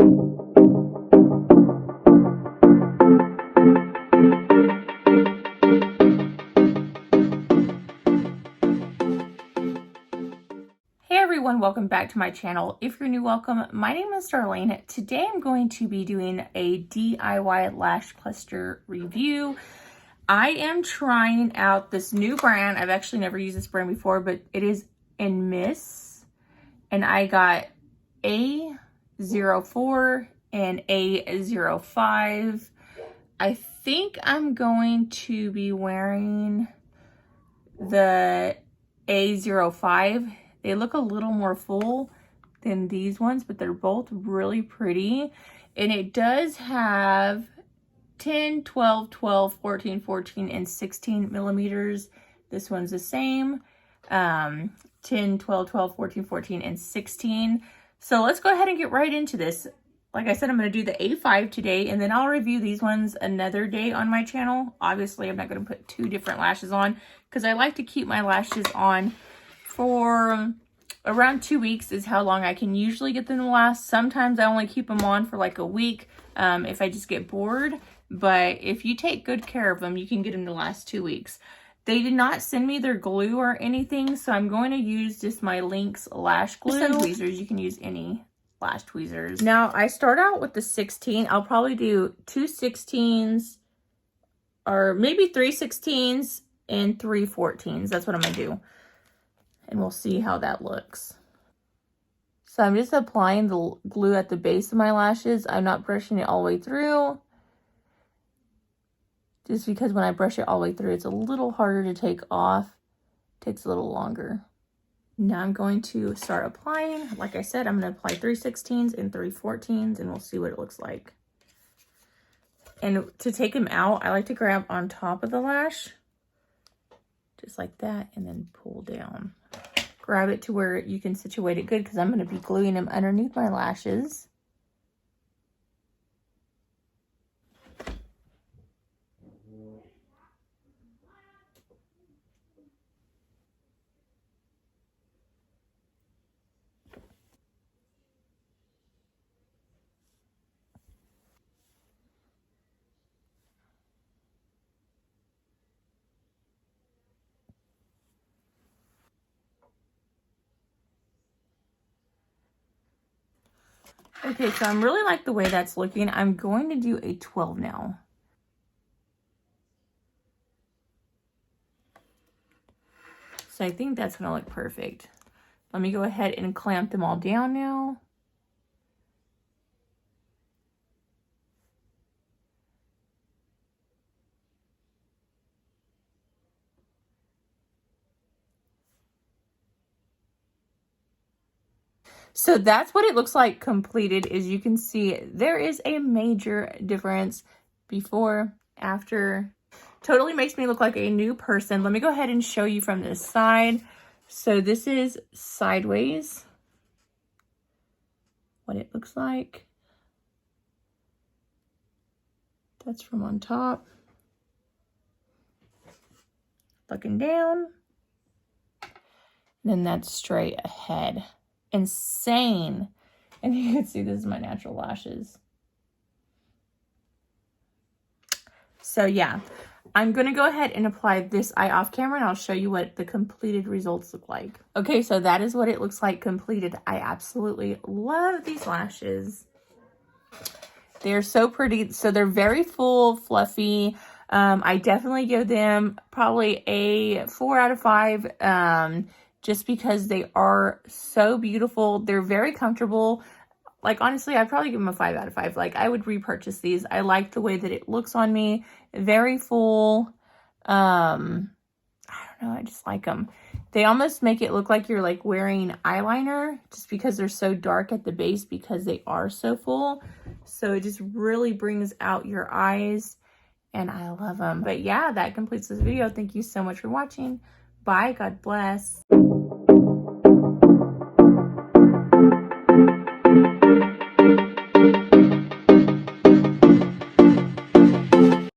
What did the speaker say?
Hey everyone, welcome back to my channel. If you're new, welcome. My name is Darlene. Today I'm going to be doing a DIY lash cluster review. I am trying out this new brand. I've actually never used this brand before, but it is INMISS. And I got A04 and A05. I think I'm going to be wearing the A05. They look a little more full than these ones, but they're both really pretty. And it does have 10, 12, 12, 14, 14, and 16 millimeters. This one's the same. 10, 12, 12, 14, 14, and 16. So let's go ahead and get right into this. Like I said, I'm going to do the A5 today, and then I'll review these ones another day on my channel. Obviously, I'm not going to put two different lashes on because I like to keep my lashes on for around 2 weeks is how long I can usually get them to last. Sometimes I only keep them on for like a week if I just get bored. But if you take good care of them, you can get them to last 2 weeks. They did not send me their glue or anything, so I'm going to use just my Lynx lash glue. Some tweezers, you can use any lash tweezers. Now, I start out with the 16. I'll probably do 2 16s or maybe 3 16s and 3 14s. That's what I'm going to do. And we'll see how that looks. So I'm just applying the glue at the base of my lashes. I'm not brushing it all the way through. Just because when I brush it all the way through, it's a little harder to take off. It takes a little longer. Now I'm going to start applying. Like I said, I'm going to apply 3 16s and 3 14s, and we'll see what it looks like. And to take them out, I like to grab on top of the lash. Just like that, and then pull down. Grab it to where you can situate it good because I'm going to be gluing them underneath my lashes. Okay, so I'm really like the way that's looking. I'm going to do a 12 now. So I think that's going to look perfect. Let me go ahead and clamp them all down now. So that's what it looks like completed. As you can see, there is a major difference before, after. Totally makes me look like a new person. Let me go ahead and show you from this side. So this is sideways, what it looks like. That's from on top. Looking down. And then that's straight ahead. Insane. And you can see this is my natural lashes. So yeah, I'm going to go ahead and apply this eye off camera, and I'll show you what the completed results look like. Okay, so that is what it looks like completed. I absolutely love these lashes. They're so pretty. So they're very full, fluffy. I definitely give them probably a 4 out of 5. Just because they are so beautiful. They're very comfortable. Like, honestly, I'd probably give them a 5 out of 5. Like, I would repurchase these. I like the way that it looks on me. Very full. I don't know. I just like them. They almost make it look like you're, like, wearing eyeliner. Just because they're so dark at the base because they are so full. So, it just really brings out your eyes. And I love them. But, yeah, that completes this video. Thank you so much for watching. Bye. God bless.